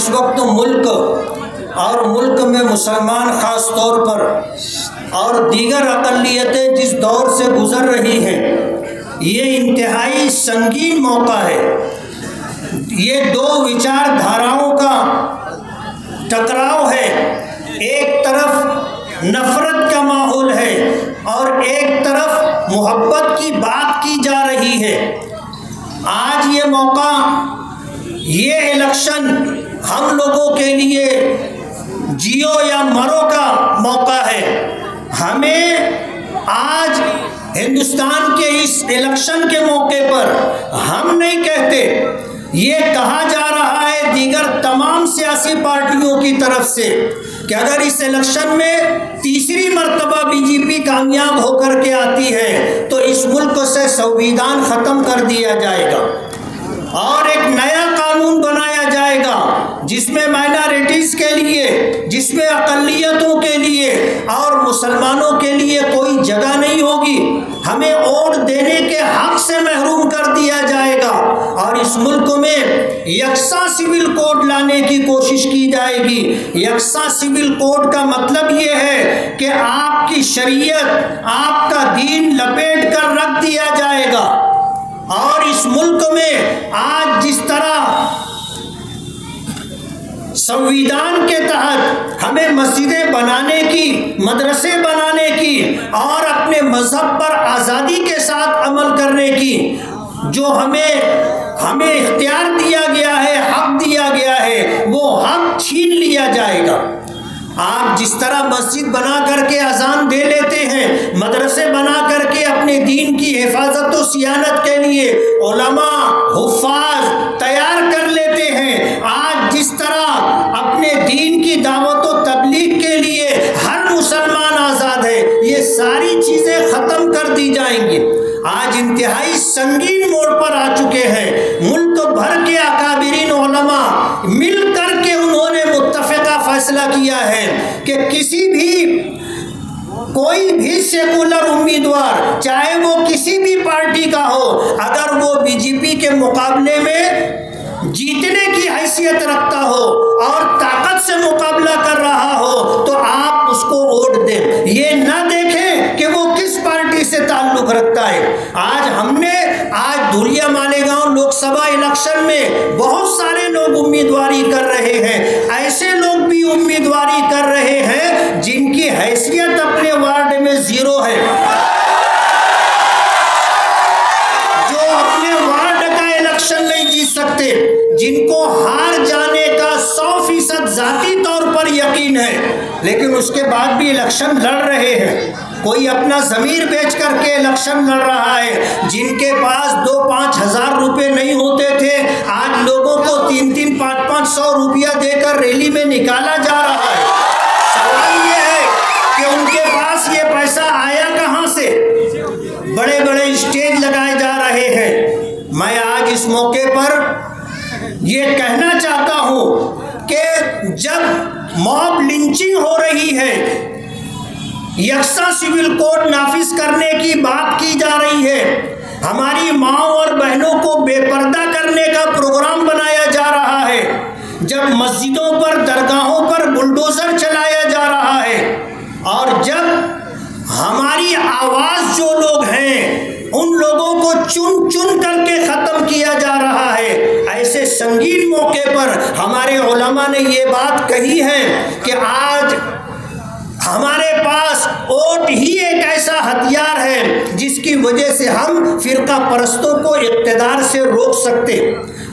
इस वक्त मुल्क और मुल्क में मुसलमान ख़ास तौर पर और दीगर अक़लियतें जिस दौर से गुज़र रही हैं, ये इंतहाई संगीन मौका है। ये दो विचारधाराओं का टकराव है। एक तरफ नफ़रत का माहौल है और एक तरफ मोहब्बत की बात की जा रही है। आज ये मौका, ये इलेक्शन हम लोगों के लिए जियो या मरो का मौका है। हमें आज हिंदुस्तान के इस इलेक्शन के मौके पर हम नहीं कहते, ये कहा जा रहा है दीगर तमाम सियासी पार्टियों की तरफ से कि अगर इस इलेक्शन में तीसरी मर्तबा बीजेपी कामयाब होकर के आती है तो इस मुल्क से संविधान ख़त्म कर दिया जाएगा और एक नया कानून बनाया जाएगा जिसमें माइनॉरिटीज़ के लिए, जिसमें अक़लियतों के लिए और मुसलमानों के लिए कोई जगह नहीं होगी। हमें वोट देने के हक से महरूम कर दिया जाएगा और इस मुल्क में यकसा सिविल कोड लाने की कोशिश की जाएगी। यकसा सिविल कोड का मतलब ये है कि आपकी शरीयत, आपका दीन लपेट कर रख दिया जाएगा। और इस मुल्क में आज जिस तरह संविधान के तहत हमें मस्जिदें बनाने की, मदरसे बनाने की और अपने मजहब पर आज़ादी के साथ अमल करने की जो हमें इख्तियार दिया गया है, हक दिया गया है, वो हक छीन लिया जाएगा। आप जिस तरह मस्जिद बना करके अजान दे लेते हैं, मदरसे बना करके अपने दीन की हिफाजत और सियानत के लिए उलमा, हुफ़ाज़ तैयार कर लेते हैं, आज जिस तरह अपने दीन की दावत और तबलीग के लिए हर मुसलमान आज़ाद है, ये सारी चीज़ें ख़त्म कर दी जाएंगी। आज इंतहाई संगीन मोड़ पर आ चुके हैं। मुल्क भर के अकाबिरीन उलमा मिल करके उन्होंने मुत्तफ़िक़ा फैसला किया है कि कोई भी सेकुलर उम्मीदवार, चाहे वो किसी भी पार्टी का हो, अगर वो बीजेपी के मुकाबले में जीतने की हैसियत रखता हो और ताकत से मुकाबला कर रहा हो तो आप उसको वोट दें। ये ना देखें कि वो किस पार्टी से ताल्लुक़ रखता है। आज धुलिया मालेगांव लोकसभा इलेक्शन में बहुत सारे लोग उम्मीदवारी कर रहे हैं। ऐसे लोग भी उम्मीदवारी कर रहे हैं जिनकी हैसियत अपने वार्ड में 0 है, जो अपने वार्ड का इलेक्शन नहीं जीत सकते, जिनको हार जाने का 100% जाती तौर पर यकीन है, लेकिन उसके बाद भी इलेक्शन लड़ रहे हैं। कोई अपना ज़मीर बेच करके इलेक्शन लड़ रहा है। जिनके पास 2-5 हज़ार रुपये नहीं होते थे, आज लोगों को 3-3, 5-500 रुपया देकर रैली में निकाला जा रहा है। सवाल ये है कि उनके पास ये पैसा आया कहाँ से? बड़े बड़े स्टेज लगाए जा रहे हैं। मैं आज इस मौके पर ये कहना चाहता हूँ कि जब मॉब लिंचिंग हो रही है, यकसा सिविल कोड नाफिज करने की बात की जा रही है, हमारी माओ और बहनों को बेपर्दा करने का प्रोग्राम बनाया जा रहा है, जब मस्जिदों पर, दरगाहों पर बुलडोजर चलाया जा रहा है और जब हमारी आवाज़ जो लोग हैं उन लोगों को चुन चुन करके ख़त्म किया जा रहा है, ऐसे संगीन मौके पर हमारे उलमा ने ये बात कही है कि आज हमारे पास वोट ही एक ऐसा हथियार है जिसकी वजह से हम फ़िरका परस्तों को इक़्तिदार से रोक सकते।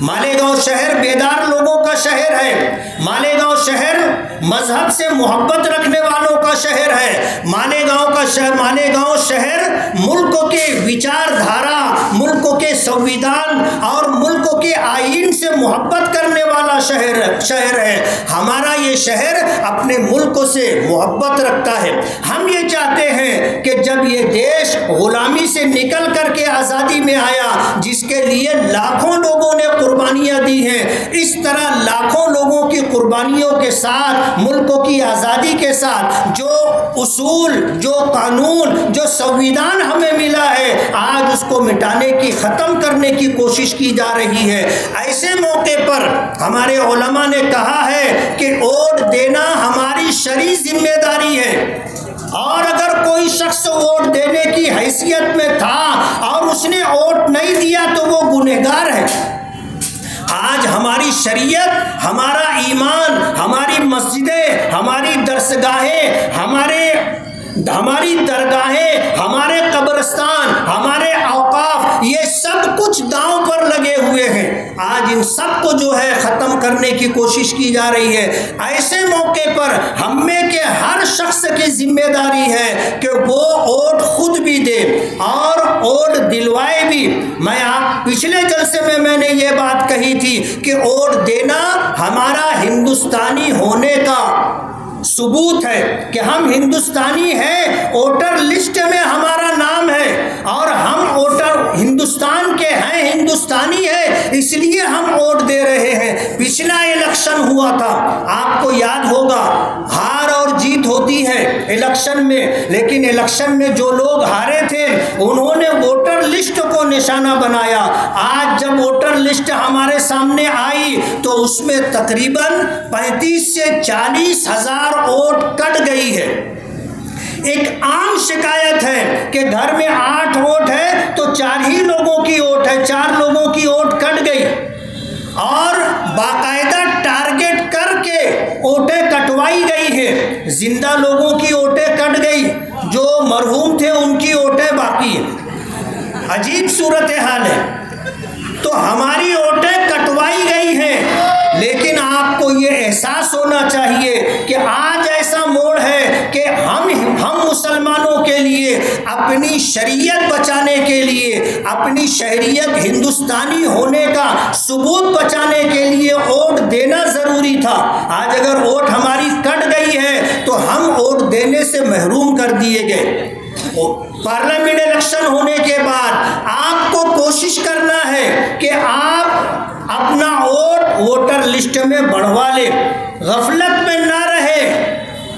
मालेगांव शहर बेदार लोगों का शहर है। मालेगांव शहर मजहब से मोहब्बत रखने वालों का शहर है। मालेगांव शहर मुल्क के विचारधारा, मुल्क के संविधान और मुल्क के आईन से मोहब्बत करने वाला शहर है। हमारा ये शहर अपने मुल्क से मोहब्बत रखता है। हम ये चाहते हैं कि जब ये देश गुलामी से निकल करके आज़ादी में आया, जिसके लिए लाखों लोगों ने कुर्बानियाँ दी हैं, इस तरह लाखों लोगों की कुर्बानियों के साथ, मुल्क की आज़ादी के साथ जो उसूल, जो कानून, जो संविधान हमें मिला है, आज उसको मिटाने की, ख़त्म करने की कोशिश की जा रही है। ऐसे मौके पर हमारे हमारे उलमा ने कहा है कि वोट देना हमारी शरई जिम्मेदारी है, और अगर कोई शख्स वोट देने की हैसियत में था और उसने वोट नहीं दिया तो वो गुनहगार है। आज हमारी शरीयत, हमारा ईमान, हमारी मस्जिदें, हमारी दरसगाहें, हमारी दरगाहें, हमारे कब्रिस्तान, हमारे औकाफ, ये सब कुछ दांव पर लगे हुए हैं। आज इन सब को जो है ख़त्म करने की कोशिश की जा रही है। ऐसे मौके पर हम में के हर शख्स की जिम्मेदारी है कि वो वोट खुद भी दे और वोट दिलवाए भी। पिछले जलसे में मैंने ये बात कही थी कि वोट देना हमारा हिंदुस्तानी होने का सबूत है कि हम हिंदुस्तानी हैं, वोटर लिस्ट में हमारा नाम है और हम वोटर हिंदुस्तान के हैं, हिंदुस्तानी है, इसलिए हम वोट दे रहे हैं। पिछला इलेक्शन हुआ था, आपको याद होगा, हार और जीत होती है इलेक्शन में, लेकिन इलेक्शन में जो लोग हारे थे उन्होंने वोटर लिस्ट को निशाना बनाया। आज जब वोटर लिस्ट हमारे सामने आई तो उसमें तकरीबन 35 से 40 हजार वोट कट गई है। एक आम शिकायत है कि घर में 8 वोट है तो 4 ही लोगों की वोट है, 4 लोगों की वोट कट गई, और बाकायदा टारगेट करके वोटें कटवाई गई है। जिंदा लोगों की वोटें कट गई, जो मरहूम थे उनकी वोटें बाकी है। अजीब सूरत हाल है। तो हमारी वोटें कटवाई गई हैं, लेकिन आपको ये एहसास होना चाहिए कि आज ऐसा मोड़ है कि हम मुसलमानों के लिए अपनी शरीयत बचाने के लिए, अपनी शहरियत हिंदुस्तानी होने का सबूत बचाने के लिए वोट देना ज़रूरी था। आज अगर वोट हमारी कट गई है तो हम वोट देने से महरूम कर दिए गए। पार्लियामेंट इलेक्शन होने के बाद आपको कोशिश करना है कि आप अपना वोट वोटर लिस्ट में बढ़वा ले, गफलत में ना रहे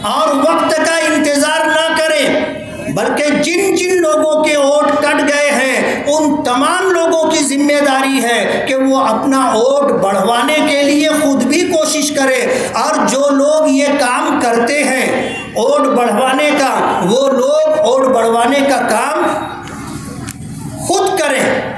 और वक्त का इंतजार ना करें, बल्कि जिन जिन लोगों के वोट कट गए हैं उन तमाम लोगों की जिम्मेदारी है कि वो अपना वोट बढ़वाने के लिए खुद भी कोशिश करें, और जो लोग ये काम करते हैं वोट बढ़वाने का, वो लोग वोट बढ़वाने का काम खुद करें।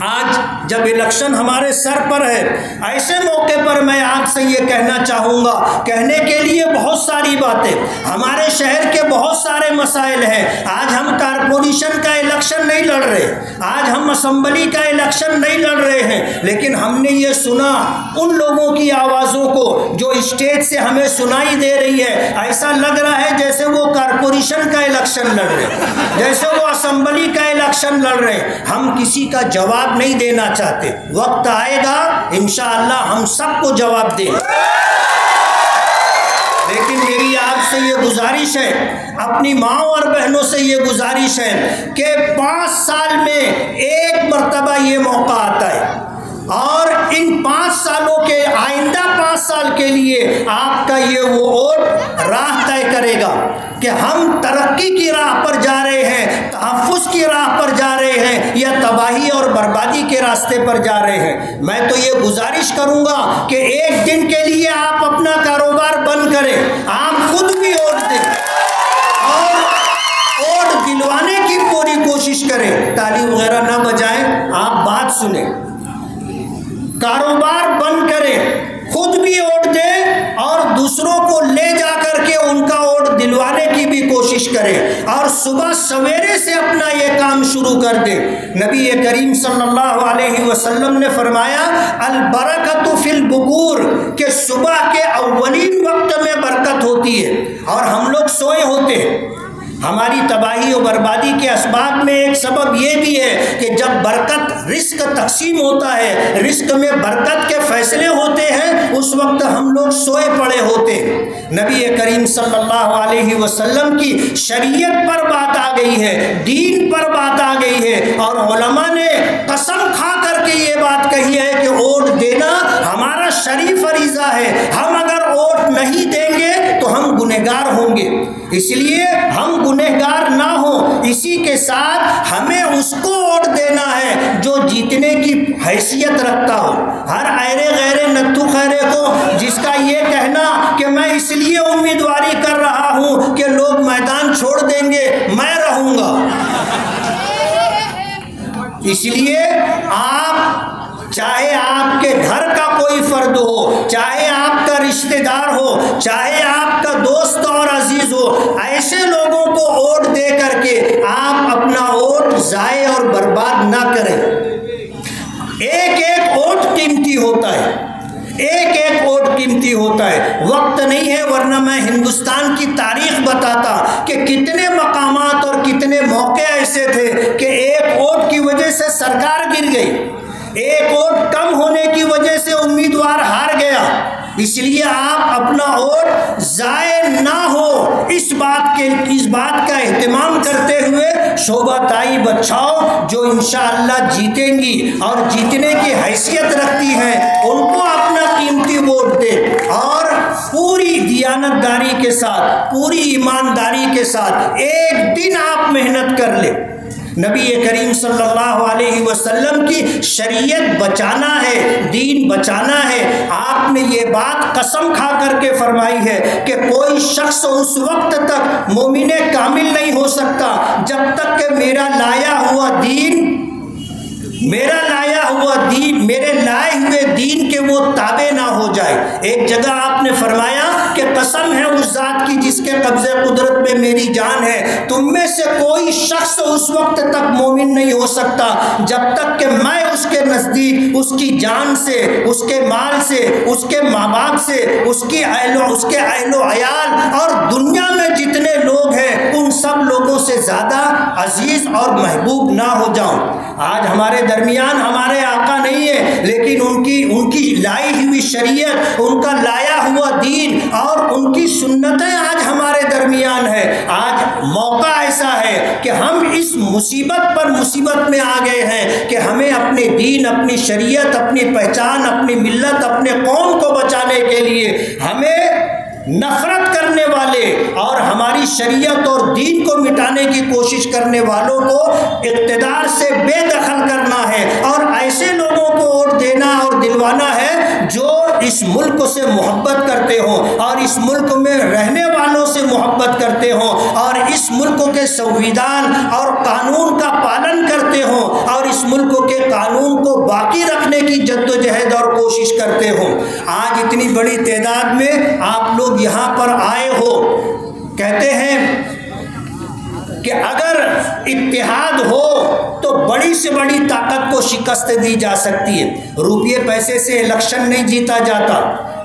आज जब इलेक्शन हमारे सर पर है, ऐसे मौके पर मैं आपसे ये कहना चाहूँगा, कहने के लिए बहुत सारी बातें, हमारे शहर के बहुत सारे मसाइल हैं। आज हम कारपोरेशन का इलेक्शन नहीं लड़ रहे, आज हम असम्बली का इलेक्शन नहीं लड़ रहे हैं, लेकिन हमने ये सुना उन लोगों की आवाज़ों को जो स्टेज से हमें सुनाई दे रही है, ऐसा लग रहा है जैसे वो कारपोरेशन का इलेक्शन लड़ रहे, जैसे वो असम्बली का इलेक्शन लड़ रहे। हम किसी का जवाब नहीं देना चाहते, वक्त आएगा इंशाअल्लाह हम सबको जवाब दें। लेकिन मेरी आपसे ये गुजारिश है, अपनी माओ और बहनों से ये गुजारिश है कि 5 साल में एक मर्तबा ये मौका आता है, और इन 5 सालों के आइंदा 5 साल के लिए आपका ये वो वोट राह तय करेगा कि हम तरक्की की राह पर जा रहे हैं, तहफ़्फ़ुज़ की राह पर जा रहे हैं, या तबाही और बर्बादी के रास्ते पर जा रहे हैं। मैं तो ये गुजारिश करूँगा कि एक दिन के लिए आप अपना कारोबार बंद करें, आप खुद भी वोट दें और वोट दिलवाने की पूरी कोशिश करें। ताली वगैरह ना बजाएं, आप बात सुने, कारोबार बंद करें, खुद भी वोट दें और दूसरों को ले जा करके उनका वोट दिलवाने की भी कोशिश करें, और सुबह सवेरे से अपना ये काम शुरू कर दें। नबी करीम सल्लल्लाहु अलैहि वसल्लम ने फरमाया, अल बरकतु फिल बुकूर, के सुबह के अव्वलीन वक्त में बरकत होती है, और हम लोग सोए होते हैं। हमारी तबाही और बर्बादी के असबाब में एक सबब यह भी है कि जब बरकत रिस्क तकसीम होता है, रिस्क में बरकत के फैसले होते हैं, उस वक्त हम लोग सोए पड़े होते हैं। नबी करीम सल्लल्लाहु अलैहि वसल्लम की शरीयत पर बात आ गई है, दीन पर बात आ गई है, और उलमा ने कसम खा करके ये बात कही है कि वोट देना हमारा शरीफ फरीज़ा है। हम अगर वोट नहीं देंगे तो हम गुनहगार होंगे, इसलिए हम गुनहगार ना हो, इसी के साथ हमें उसको वोट दे लेना है जो जीतने की हैसियत रखता हो। हर ऐरे गैरे नत्थु खैरे को जिसका ये कहना कि मैं इसलिए उम्मीदवारी कर रहा हूं कि लोग मैदान छोड़ देंगे, मैं रहूंगा। इसलिए आप, चाहे आपके घर का कोई फर्द हो, चाहे आपका रिश्तेदार हो, चाहे आपका दोस्त और अजीज हो, ऐसे लोगों को वोट दे करके आप अपना वोट जाए और बर्बाद ना करें। एक एक वोट कीमती होता है, एक एक वोट कीमती होता है। वक्त नहीं है, वरना मैं हिंदुस्तान की तारीख बताता कि कितने मकामात और कितने मौके ऐसे थे कि एक वोट की वजह से सरकार गिर गई, एक वोट कम होने की वजह से उम्मीदवार हार गया। इसलिए आप अपना वोट जाए ना हो, इस बात का एहतमाम करते हुए शोभाताई बचाओ। जो इंशाअल्लाह जीतेंगी और जीतने की हैसियत रखती हैं, उनको अपना कीमती वोट दे और पूरी दियानतदारी के साथ, पूरी ईमानदारी के साथ एक दिन आप मेहनत कर ले। नबी करीम सल्लल्लाहु अलैहि वसल्लम की शरीयत बचाना है, दीन बचाना है। आपने ये बात कसम खा करके फरमाई है कि कोई शख्स उस वक्त तक मोमिने कामिल नहीं हो सकता जब तक कि मेरा लाया हुआ दीन, मेरे लाए हुए दीन के वो ताबे ना हो जाए। एक जगह आपने फरमाया कि कसम है उस जात की जिसके कब्जे कुदरत में मेरी जान है, तुम में से कोई शख्स उस वक्त तक मोमिन नहीं हो सकता जब तक कि मैं उसके नज़दीक उसकी जान से, उसके माल से, उसके माँ बाप से, उसके अहलो अयाल और दुनिया में जितने लोग हैं उन सब लोगों से ज़्यादा अजीज और महबूब ना हो जाऊं। आज हमारे दरमियान हमारे आका नहीं है, लेकिन उनकी लाई हुई शरीयत, उनका लाया हुआ दीन और उनकी सुन्नतें आज हमारे दरमियान है। आज मौका ऐसा है कि हम इस मुसीबत पर मुसीबत में आ गए हैं कि हमें अपने दीन, अपनी शरीयत, अपनी पहचान, अपनी मिल्लत, अपने कौम को बचाने के लिए हमें नफरत करने वाले और हमारी शरीयत और दीन को मिटाने की कोशिश करने वालों को इक़्तिदार से बेदखल करना है और ऐसे लोगों को वोट देना और दिलवाना है जो इस मुल्क से मोहब्बत करते हों और इस मुल्क में रहने वालों से मोहब्बत करते हों और इस मुल्क के संविधान और कानून का पालन करते हों और इस मुल्क के कानून को बाकी रखने की जद्दोजहद और कोशिश करते हों। आज इतनी बड़ी तादाद में आप लोग यहाँ पर आए हो, कहते हैं कि अगर इत्तेहाद हो तो बड़ी से बड़ी ताकत को शिकस्त दी जा सकती है। रुपये पैसे से इलेक्शन नहीं जीता जाता।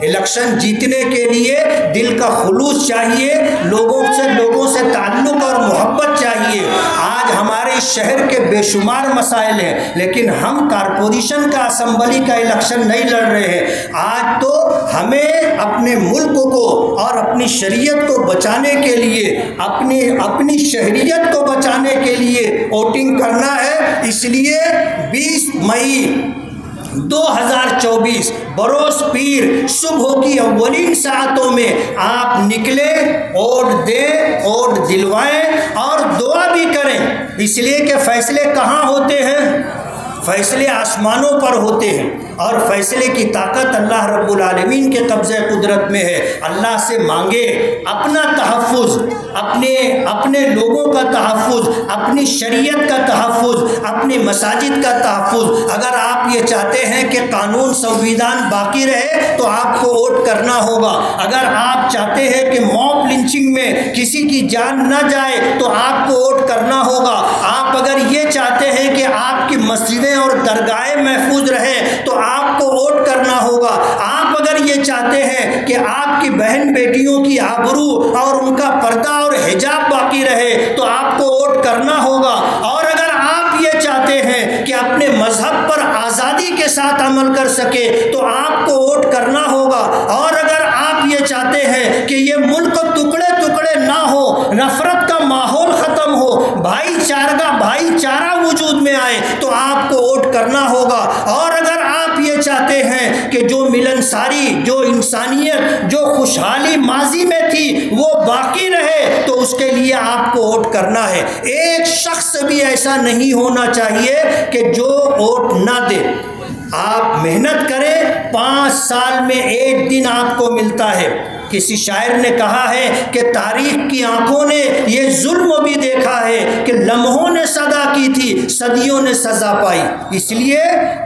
इलेक्शन जीतने के लिए दिल का खुलूस चाहिए, लोगों से ताल्लुक़ और मोहब्बत चाहिए। आज हमारे शहर के बेशुमार मसाइल हैं, लेकिन हम कारपोरेशन का, असम्बली का इलेक्शन नहीं लड़ रहे हैं। आज तो हमें अपने मुल्क को और अपनी शरीयत को बचाने के लिए, अपनी शहरियत को बचाने के लिए वोटिंग करना है। इसलिए 20 मई 2024 बरोस पीर सुबह की अव्वलीन सातों में आप निकले, वोट दें, वोट दिलवाएं और दुआ भी करें। इसलिए कि फैसले कहाँ होते हैं? फैसले आसमानों पर होते हैं और फैसले की ताकत अल्लाह रब्बुल आलमीन के कब्ज़े कुदरत में है। अल्लाह से मांगे अपना तहफ़्फ़ुज़, अपने लोगों का तहफ़्फ़ुज़, अपनी शरीयत का तहफ़्फ़ुज़, अपनी मसाजिद का तहफ़्फ़ुज़। अगर आप ये चाहते हैं कि कानून संविधान बाकी रहे तो आपको वोट करना होगा। अगर आप चाहते हैं कि मॉब लिंचिंग में किसी की जान न जाए तो आपको वोट करना होगा। आप अगर ये चाहते हैं कि आपकी मस्जिदें और दरगाहें महफूज रहें तो आपको वोट करना होगा। आप अगर ये चाहते हैं कि आपकी बहन बेटियों की आबरू और उनका पर्दा और हिजाब बाकी रहे तो आपको वोट करना होगा। और अगर आप ये चाहते हैं कि अपने मजहब पर आज़ादी के साथ अमल कर सके तो आपको वोट करना होगा। और अगर आप ये चाहते हैं कि ये मुल्क टुकड़े टुकड़े ना हो, नफरत का माहौल ख़त्म हो, भाईचारा वजूद में आए तो आपको वोट करना होगा। और अगर आप ये चाहते हैं कि जो मिलन मिलनसारी, जो इंसानियत, जो खुशहाली माजी में थी वो बाकी रहे, तो उसके लिए आपको वोट करना है। एक शख्स भी ऐसा नहीं होना चाहिए कि जो वोट ना दे। आप मेहनत करें, 5 साल में एक दिन आपको मिलता है। किसी शायर ने कहा है कि तारीख की आंखों ने ये जुल्म भी देखा है कि लम्हों ने सदा की थी, सदियों ने सजा पाई। इसलिए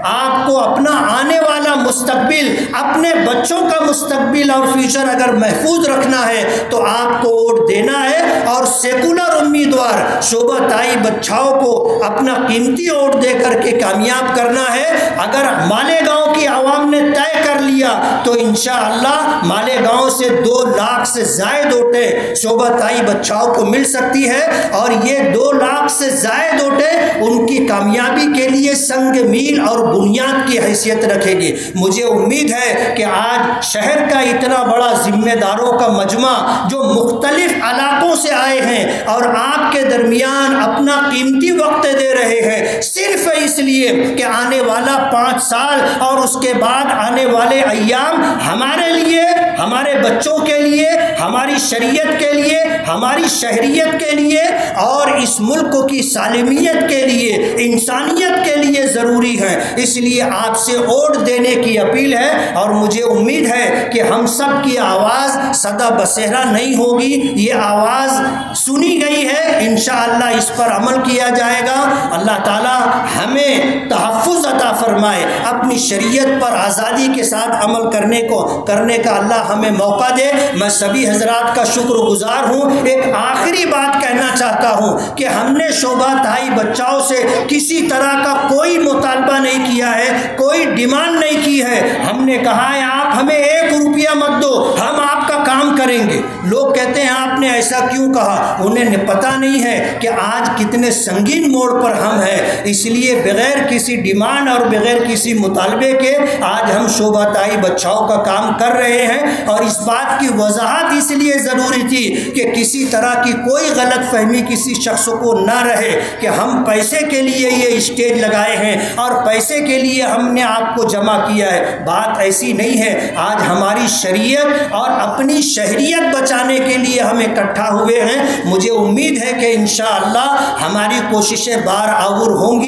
आपको अपना आने वाला मुस्तकबिल, अपने बच्चों का मुस्तकबिल और फ्यूचर अगर महफूज रखना है तो आपको वोट देना है और सेकुलर उम्मीदवार शोभा ताई बच्चाओं को अपना कीमती वोट दे करके कामयाब करना है। अगर मालेगांव की आवाम ने तय कर लिया तो इंशाअल्लाह मालेगांव से 2 लाख से ज़ायद वोटें शोभा ताई बच्चाओं को मिल सकती है और ये 2 लाख से ज़ायद वोटें उनकी कामयाबी के लिए संग मील और बुनियाद की हैसियत रखेगी। मुझे उम्मीद है कि आज शहर का इतना बड़ा जिम्मेदारों का मजमा जो मुख्तलिफ इलाकों से आए हैं और आपके दरमियान अपना कीमती वक्त दे रहे हैं, सिर्फ इसलिए कि आने वाला 5 साल और उसके बाद आने वाले अय्याम हमारे लिए, हमारे बच्चों के लिए, हमारी शरीयत के लिए, हमारी शहरियत के लिए और इस मुल्क की सालिमियत के लिए, इंसानियत के लिए ज़रूरी है। इसलिए आपसे वोट देने की अपील है और मुझे उम्मीद है कि हम सब की आवाज़ सदा बसेरा नहीं होगी, ये आवाज़ सुनी गई है। इंशाअल्लाह इस पर अमल किया जाएगा। अल्लाह ताला हमें तहफ़्फ़ुज़ अता फरमाए, अपनी शरीयत पर आज़ादी के साथ अमल करने का अल्लाह हमें मौका दे। मैं सभी हजरात का शुक्रगुजार हूँ। एक आखिरी बात कहना चाहता हूँ कि हमने शोभा ताई बच्चाओं से किसी तरह का कोई मुतालबा नहीं किया है, कोई डिमांड नहीं की है। हमने कहा है आप हमें 1 रुपया मत दो, हम आपका काम करेंगे। लोग कहते हैं आपने ऐसा क्यों कहा, उन्हें पता नहीं है कि आज कितने संगीन मोड़ पर हम हैं। इसलिए बगैर किसी डिमांड और बगैर किसी मुतालबे के आज हम शोभा ताई बच्चाओं का काम कर रहे हैं और इस बात की वजाहत इसलिए ज़रूरी थी कि किसी तरह की कोई गलत फहमी किसी शख्स को ना रहे कि हम पैसे के लिए ये स्टेज लगाए हैं और पैसे के लिए हमने आपको जमा किया है। बात ऐसी नहीं है। आज हमारी शरीयत और अपनी शहरियत बचाने के लिए हम इकट्ठा हुए हैं। मुझे उम्मीद है कि इंशाअल्लाह हमारी कोशिशें बार आवर होंगी।